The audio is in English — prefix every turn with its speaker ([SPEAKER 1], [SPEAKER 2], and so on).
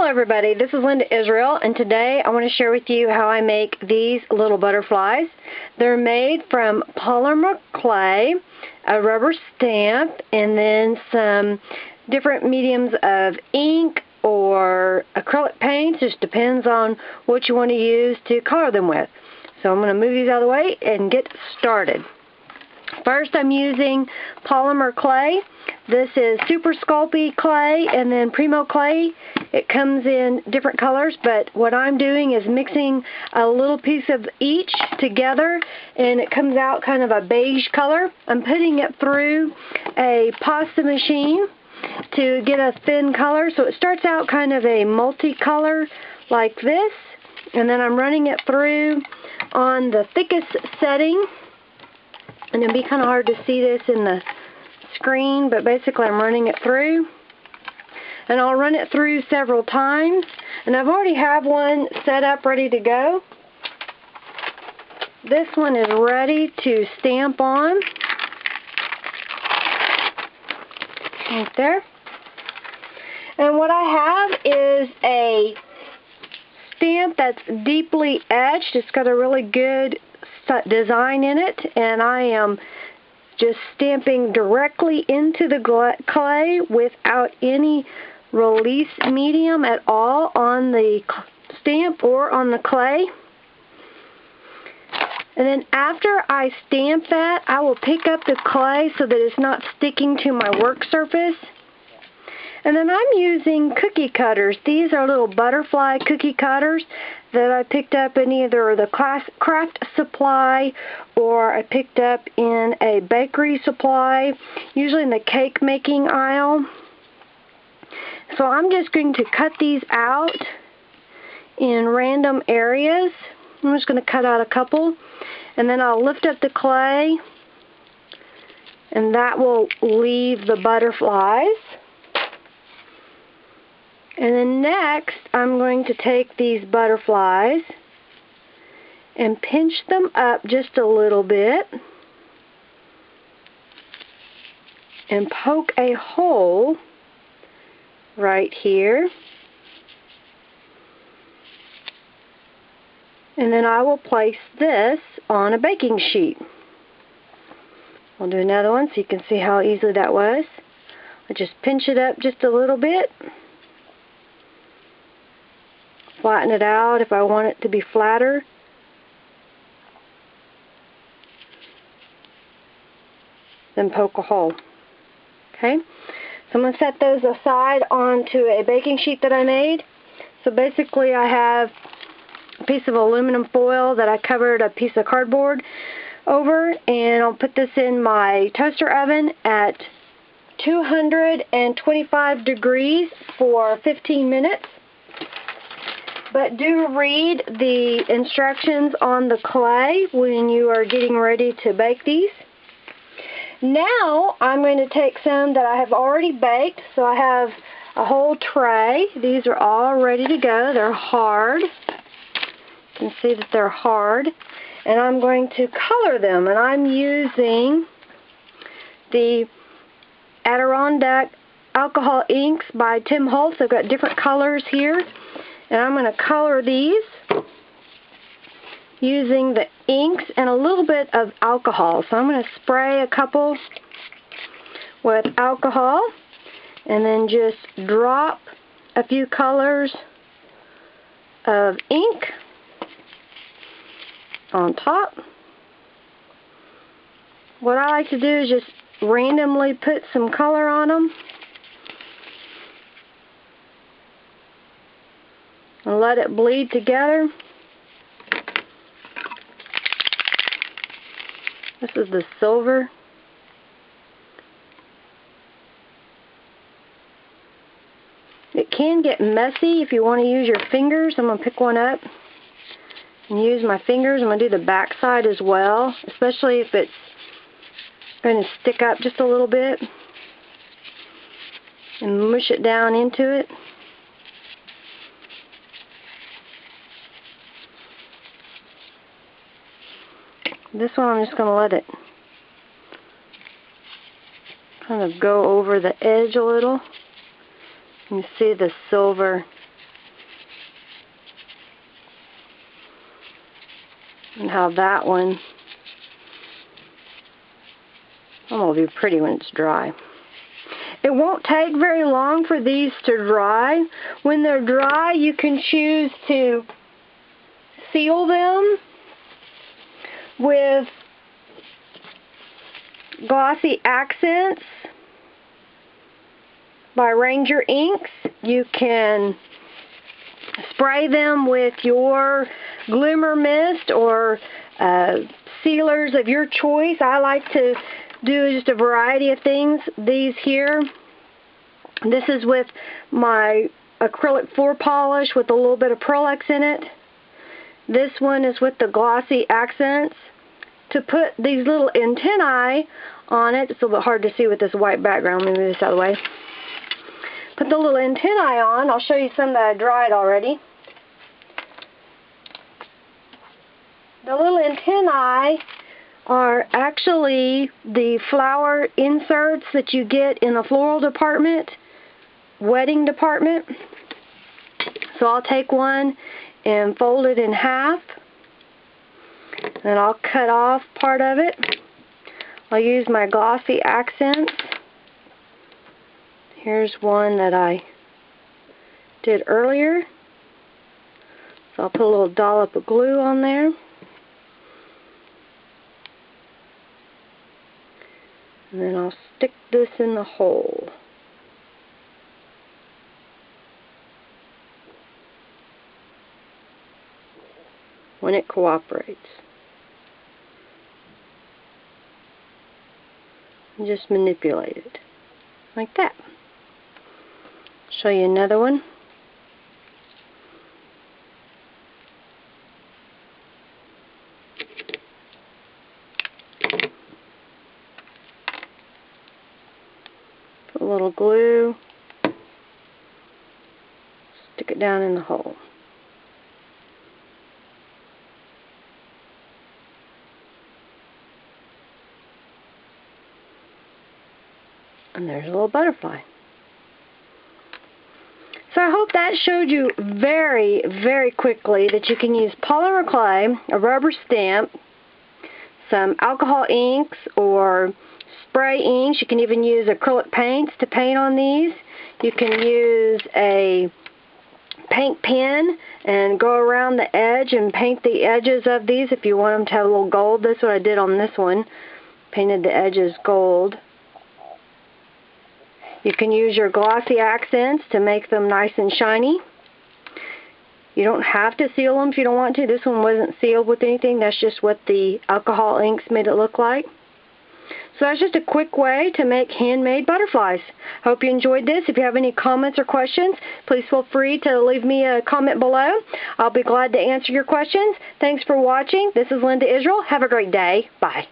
[SPEAKER 1] Hello everybody, this is Linda Israel, and today I want to share with you how I make these little butterflies. They're made from polymer clay, a rubber stamp, and then some different mediums of ink or acrylic paint. Just depends on what you want to use to color them with. So I'm going to move these out of the way and get started. First, I'm using polymer clay. This is Super Sculpey clay and then Primo clay. It comes in different colors, but what I'm doing is mixing a little piece of each together, and it comes out kind of a beige color. I'm putting it through a pasta machine to get a thin color, so it starts out kind of a multicolor like this, and then I'm running it through on the thickest setting. And it'll be kind of hard to see this in the screen, but basically I'm running it through. And I'll run it through several times. And I've already have one set up ready to go. This one is ready to stamp on. Right there. And what I have is a stamp that's deeply etched. It's got a really good design in it, and I am just stamping directly into the clay without any release medium at all on the stamp or on the clay. And then after I stamp that, I will pick up the clay so that it's not sticking to my work surface. And then I'm using cookie cutters. These are little butterfly cookie cutters that I picked up in either the craft supply or I picked up in a bakery supply, usually in the cake making aisle. So I'm just going to cut these out in random areas. I'm just going to cut out a couple, and then I'll lift up the clay, and that will leave the butterflies. And then next, I'm going to take these butterflies and pinch them up just a little bit and poke a hole right here. And then I will place this on a baking sheet. I'll do another one so you can see how easy that was. I just pinch it up just a little bit. Flatten it out if I want it to be flatter. Then poke a hole. Okay? So I'm going to set those aside onto a baking sheet that I made. So basically I have a piece of aluminum foil that I covered a piece of cardboard over, and I'll put this in my toaster oven at 225 degrees for 15 minutes. But do read the instructions on the clay when you are getting ready to bake these. Now I'm going to take some that I have already baked. So I have a whole tray. These are all ready to go. They're hard. You can see that they're hard. And I'm going to color them. And I'm using the Adirondack Alcohol Inks by Tim Holtz. I've got different colors here. And I'm going to color these using the inks and a little bit of alcohol. So I'm going to spray a couple with alcohol and then just drop a few colors of ink on top. What I like to do is just randomly put some color on them and let it bleed together. This is the silver. It can get messy if you want to use your fingers. I'm going to pick one up and use my fingers. I'm going to do the back side as well, especially if it's going to stick up just a little bit, and mush it down into it. This one I'm just going to let it kind of go over the edge a little. You can see the silver And how that one, will be pretty when it's dry. It won't take very long for these to dry. When they're dry, you can choose to seal them with glossy accents by Ranger inks. You can spray them with your glimmer mist or sealers of your choice. I like to do just a variety of things. These here, this is with my acrylic floor polish with a little bit of Pearl-Ex in it. This one is with the glossy accents. To put these little antennae on it, it's a little bit hard to see with this white background. Let me move this out of the way. Put the little antennae on. I'll show you some that I dried already. The little antennae are actually the flower inserts that you get in the floral department, wedding department. So I'll take one and fold it in half. Then I'll cut off part of it. I'll use my glossy accents. Here's one that I did earlier. So I'll put a little dollop of glue on there. And then I'll stick this in the hole. When it cooperates. And just manipulate it. Like that. Show you another one. Put a little glue. Stick it down in the hole. And there's a little butterfly. So I hope that showed you very, very quickly that you can use polymer clay, a rubber stamp, some alcohol inks or spray inks. You can even use acrylic paints to paint on these. You can use a paint pen and go around the edge and paint the edges of these if you want them to have a little gold. That's what I did on this one. Painted the edges gold. You can use your glossy accents to make them nice and shiny. You don't have to seal them if you don't want to. This one wasn't sealed with anything. That's just what the alcohol inks made it look like. So that's just a quick way to make handmade butterflies. Hope you enjoyed this. If you have any comments or questions, please feel free to leave me a comment below. I'll be glad to answer your questions. Thanks for watching. This is Linda Israel. Have a great day. Bye.